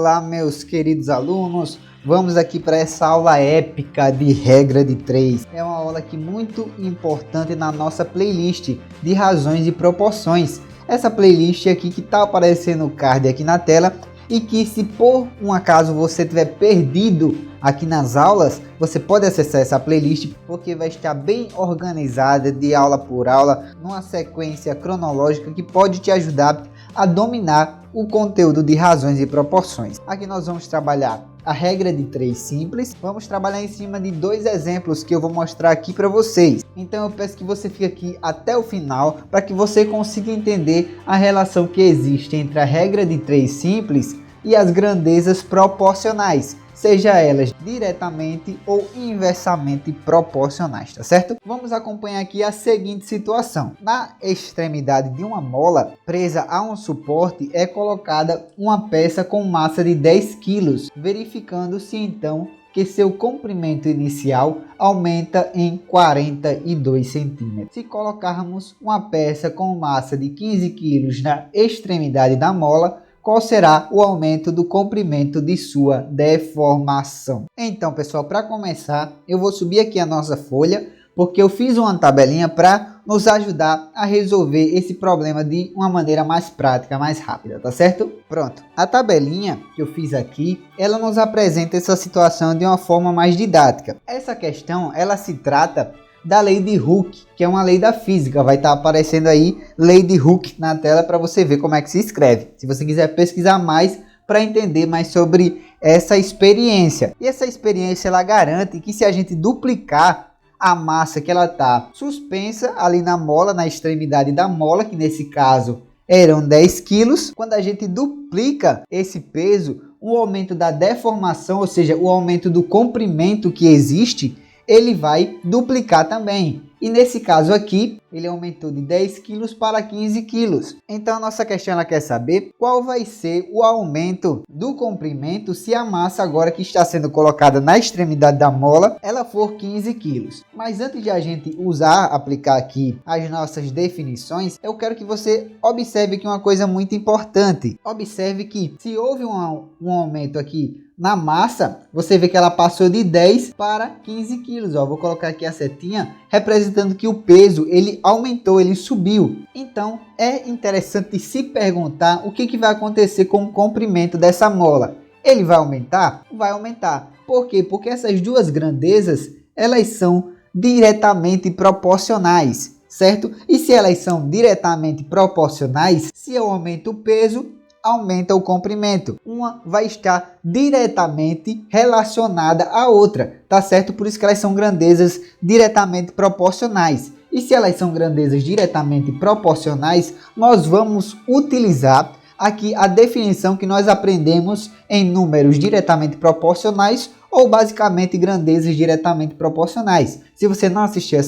Olá, meus queridos alunos, vamos aqui para essa aula épica de regra de 3. É uma aula aqui muito importante na nossa playlist de razões e proporções. Essa playlist aqui que está aparecendo o card aqui na tela e que, se por um acaso você tiver perdido aqui nas aulas, você pode acessar essa playlist porque vai estar bem organizada de aula por aula, numa sequência cronológica que pode te ajudar a dominar o conteúdo de razões e proporções. Aqui nós vamos trabalhar a regra de 3 simples. Vamos trabalhar em cima de 2 exemplos que eu vou mostrar aqui para vocês. Então eu peço que você fique aqui até o final para que você consiga entender a relação que existe entre a regra de 3 simples e as grandezas proporcionais, seja elas diretamente ou inversamente proporcionais, tá certo? Vamos acompanhar aqui a seguinte situação. Na extremidade de uma mola presa a um suporte é colocada uma peça com massa de 10 kg, verificando-se então que seu comprimento inicial aumenta em 42 centímetros. Se colocarmos uma peça com massa de 15 kg na extremidade da mola, qual será o aumento do comprimento de sua deformação? Então, pessoal, para começar, eu vou subir aqui a nossa folha, porque eu fiz uma tabelinha para nos ajudar a resolver esse problema de uma maneira mais prática, mais rápida, tá certo? Pronto. A tabelinha que eu fiz aqui, ela nos apresenta essa situação de uma forma mais didática. Essa questão, ela se trata da lei de Hooke, que é uma lei da física. Vai estar aparecendo aí lei de Hooke na tela para você ver como é que se escreve, se você quiser pesquisar mais para entender mais sobre essa experiência. E essa experiência ela garante que, se a gente duplicar a massa que ela está suspensa ali na mola, na extremidade da mola, que nesse caso eram 10 quilos, quando a gente duplica esse peso, o aumento da deformação, ou seja, o aumento do comprimento que existe, ele vai duplicar também. E nesse caso aqui, ele aumentou de 10 kg para 15 kg. Então a nossa questão ela quer saber qual vai ser o aumento do comprimento se a massa agora que está sendo colocada na extremidade da mola, ela for 15 kg. Mas antes de a gente aplicar aqui as nossas definições, eu quero que você observe aqui uma coisa muito importante. Observe que se houve um aumento aqui na massa, você vê que ela passou de 10 para 15 quilos. Vou colocar aqui a setinha representando que o peso ele aumentou, ele subiu. Então é interessante se perguntar o que vai acontecer com o comprimento dessa mola. Ele vai aumentar? Vai aumentar. Por quê? Porque essas duas grandezas elas são diretamente proporcionais, certo? E se elas são diretamente proporcionais, se eu aumento o peso, aumenta o comprimento. Uma vai estar diretamente relacionada à outra, tá certo? Por isso que elas são grandezas diretamente proporcionais. E se elas são grandezas diretamente proporcionais, nós vamos utilizar aqui a definição que nós aprendemos em números diretamente proporcionais, ou basicamente grandezas diretamente proporcionais. Se você não assistiu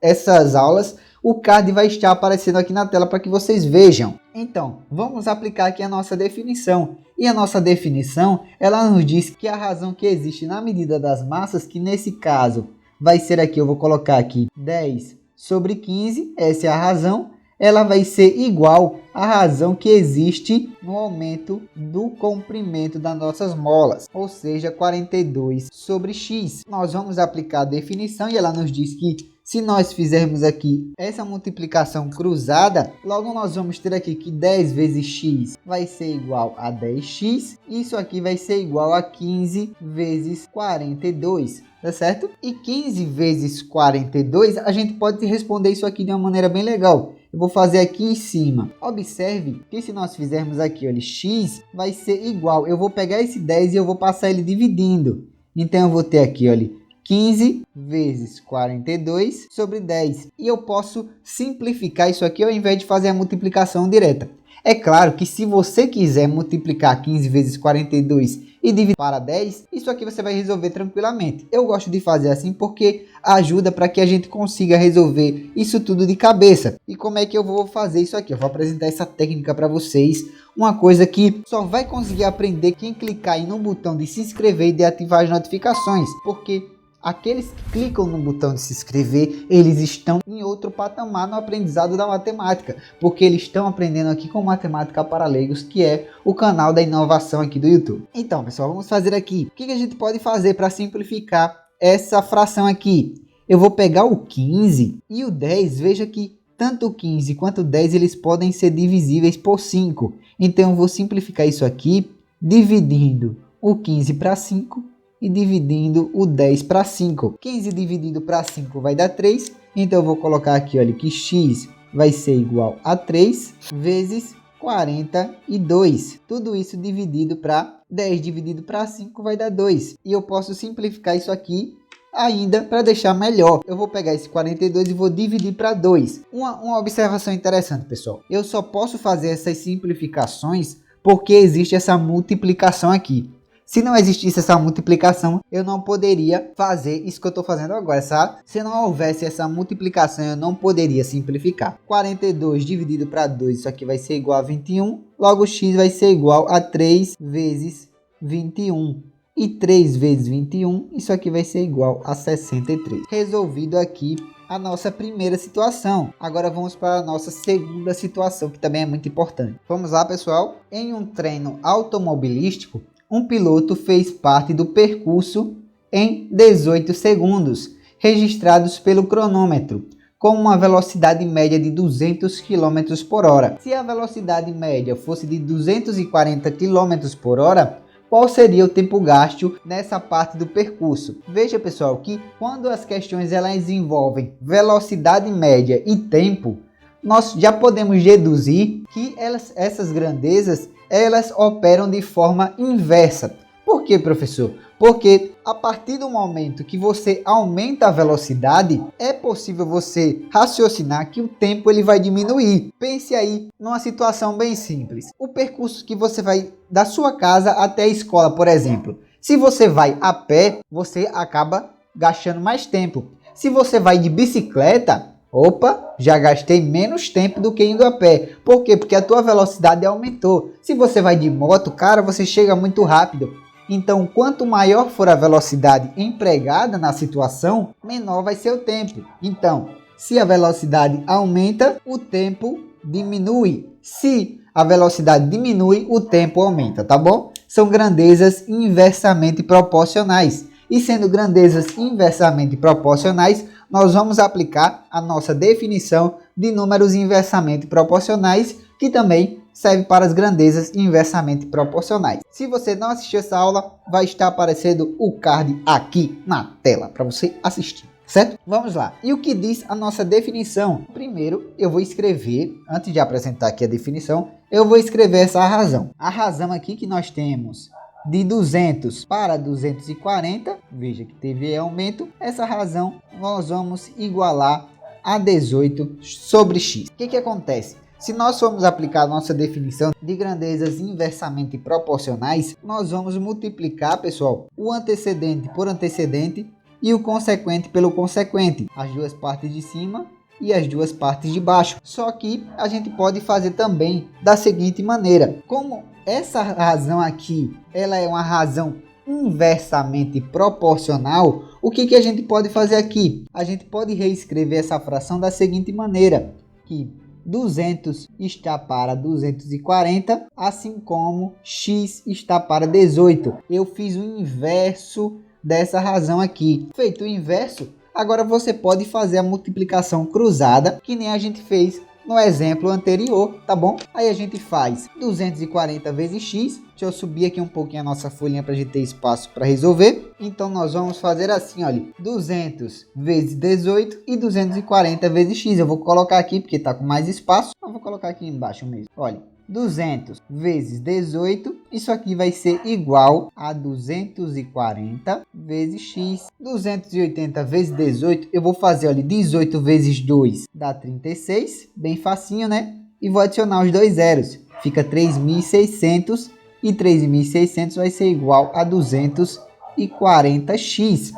essas aulas, o card vai estar aparecendo aqui na tela para que vocês vejam. Então, vamos aplicar aqui a nossa definição. E a nossa definição, ela nos diz que a razão que existe na medida das massas, que nesse caso vai ser aqui, eu vou colocar aqui 10 sobre 15, essa é a razão, ela vai ser igual à razão que existe no aumento do comprimento das nossas molas, ou seja, 42 sobre x. Nós vamos aplicar a definição e ela nos diz que se nós fizermos aqui essa multiplicação cruzada, logo nós vamos ter aqui que 10 vezes x vai ser igual a 10x. Isso aqui vai ser igual a 15 vezes 42, tá certo? E 15 vezes 42, a gente pode responder isso aqui de uma maneira bem legal. Eu vou fazer aqui em cima. Observe que se nós fizermos aqui, olha, x vai ser igual. Eu vou pegar esse 10 e eu vou passar ele dividindo. Então eu vou ter aqui, olha, 15 vezes 42 sobre 10. E eu posso simplificar isso aqui ao invés de fazer a multiplicação direta. É claro que se você quiser multiplicar 15 vezes 42 e dividir para 10, isso aqui você vai resolver tranquilamente. Eu gosto de fazer assim porque ajuda para que a gente consiga resolver isso tudo de cabeça. E como é que eu vou fazer isso aqui? Eu vou apresentar essa técnica para vocês. Uma coisa que só vai conseguir aprender quem clicar aí no botão de se inscrever e de ativar as notificações. Porque aqueles que clicam no botão de se inscrever, eles estão em outro patamar no aprendizado da matemática, porque eles estão aprendendo aqui com Matemática para Leigos, que é o canal da inovação aqui do YouTube. Então, pessoal, vamos fazer aqui. O que a gente pode fazer para simplificar essa fração aqui? Eu vou pegar o 15 e o 10, veja que tanto o 15 quanto o 10 eles podem ser divisíveis por 5. Então eu vou simplificar isso aqui dividindo o 15 para 5 e dividindo o 10 para 5. 15 dividido para 5 vai dar 3. Então eu vou colocar aqui, olha, que x vai ser igual a 3 vezes 42. Tudo isso dividido para 10 dividido para 5 vai dar 2. E eu posso simplificar isso aqui ainda para deixar melhor. Eu vou pegar esse 42 e vou dividir para 2. Uma observação interessante, pessoal. Eu só posso fazer essas simplificações porque existe essa multiplicação aqui. Se não existisse essa multiplicação, eu não poderia fazer isso que eu estou fazendo agora, sabe? Se não houvesse essa multiplicação, eu não poderia simplificar. 42 dividido para 2, isso aqui vai ser igual a 21. Logo, x vai ser igual a 3 vezes 21. E 3 vezes 21, isso aqui vai ser igual a 63. Resolvido aqui a nossa primeira situação. Agora vamos para a nossa segunda situação, que também é muito importante. Vamos lá, pessoal. Em um treino automobilístico, um piloto fez parte do percurso em 18 segundos, registrados pelo cronômetro, com uma velocidade média de 200 km por hora. Se a velocidade média fosse de 240 km por hora, qual seria o tempo gasto nessa parte do percurso? Veja, pessoal, que quando as questões elas envolvem velocidade média e tempo, nós já podemos deduzir que essas grandezas elas operam de forma inversa. Por quê, professor? Porque a partir do momento que você aumenta a velocidade, é possível você raciocinar que o tempo ele vai diminuir. Pense aí numa situação bem simples. O percurso que você vai da sua casa até a escola, por exemplo. Se você vai a pé, você acaba gastando mais tempo. Se você vai de bicicleta, opa, já gastei menos tempo do que indo a pé. Por quê? Porque a tua velocidade aumentou. Se você vai de moto, cara, você chega muito rápido. Então, quanto maior for a velocidade empregada na situação, menor vai ser o tempo. Então, se a velocidade aumenta, o tempo diminui. Se a velocidade diminui, o tempo aumenta, tá bom? São grandezas inversamente proporcionais. E sendo grandezas inversamente proporcionais, nós vamos aplicar a nossa definição de números inversamente proporcionais, que também serve para as grandezas inversamente proporcionais. Se você não assistiu essa aula, vai estar aparecendo o card aqui na tela para você assistir, certo? Vamos lá. E o que diz a nossa definição? Primeiro, eu vou escrever, antes de apresentar aqui a definição, eu vou escrever essa razão. A razão aqui que nós temos de 200 para 240, veja que teve aumento, essa razão nós vamos igualar a 18 sobre x. O que acontece? Se nós formos aplicar a nossa definição de grandezas inversamente proporcionais, nós vamos multiplicar, pessoal, o antecedente por antecedente e o consequente pelo consequente, as duas partes de cima e as duas partes de baixo. Só que a gente pode fazer também da seguinte maneira: como essa razão aqui, ela é uma razão inversamente proporcional, o que a gente pode fazer aqui? A gente pode reescrever essa fração da seguinte maneira, que 200 está para 240, assim como x está para 18. Eu fiz o inverso dessa razão aqui. Feito o inverso, agora você pode fazer a multiplicação cruzada, que nem a gente fez no exemplo anterior, tá bom? Aí a gente faz 240 vezes x. Deixa eu subir aqui um pouquinho a nossa folhinha para a gente ter espaço para resolver. Então nós vamos fazer assim, olha, 200 vezes 18 e 240 vezes x. Eu vou colocar aqui porque está com mais espaço. Eu vou colocar aqui embaixo mesmo. Olha, 200 vezes 18, isso aqui vai ser igual a 240 vezes x. 280 vezes 18, eu vou fazer, olha, 18 vezes 2 dá 36, bem facinho, né? E vou adicionar os dois zeros, fica 3.600 e 3.600 vai ser igual a 240x.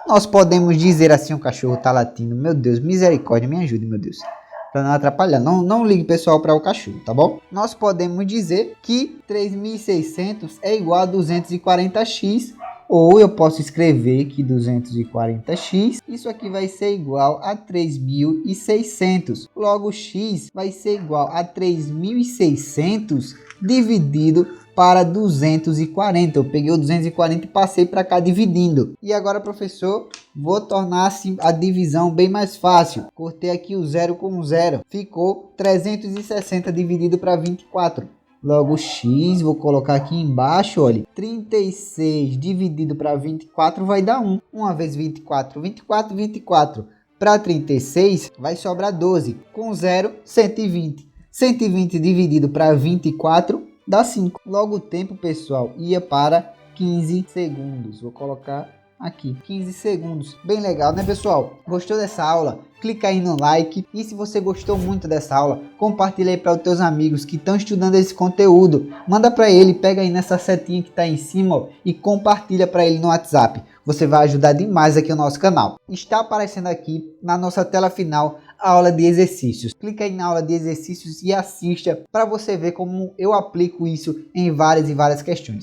Nós podemos dizer assim, o cachorro tá latindo, meu Deus, misericórdia, me ajude, meu Deus. Para não atrapalhar, não ligue, pessoal, para o cachorro, tá bom? Nós podemos dizer que 3.600 é igual a 240x Ou eu posso escrever que 240x, isso aqui vai ser igual a 3.600. Logo, x vai ser igual a 3.600 dividido para 240. Eu peguei o 240 e passei para cá dividindo. E agora, professor, vou tornar assim a divisão bem mais fácil. Cortei aqui o 0 com 0. Ficou 360 dividido para 24. Logo, x, vou colocar aqui embaixo, olha, 36 dividido para 24 vai dar 1. 1 vezes 24, 24, 24. Para 36 vai sobrar 12. Com 0, 120. 120 dividido para 24 dá 5. Logo, o tempo, pessoal, ia para 15 segundos. Vou colocar aqui, 15 segundos. Bem legal, né, pessoal? Gostou dessa aula? Clica aí no like. E se você gostou muito dessa aula, compartilha aí para os teus amigos que estão estudando esse conteúdo. Manda para ele, pega aí nessa setinha que está aí em cima, ó, e compartilha para ele no WhatsApp. Você vai ajudar demais aqui o nosso canal. Está aparecendo aqui na nossa tela final a aula de exercícios. Clica aí na aula de exercícios e assista para você ver como eu aplico isso em várias e várias questões.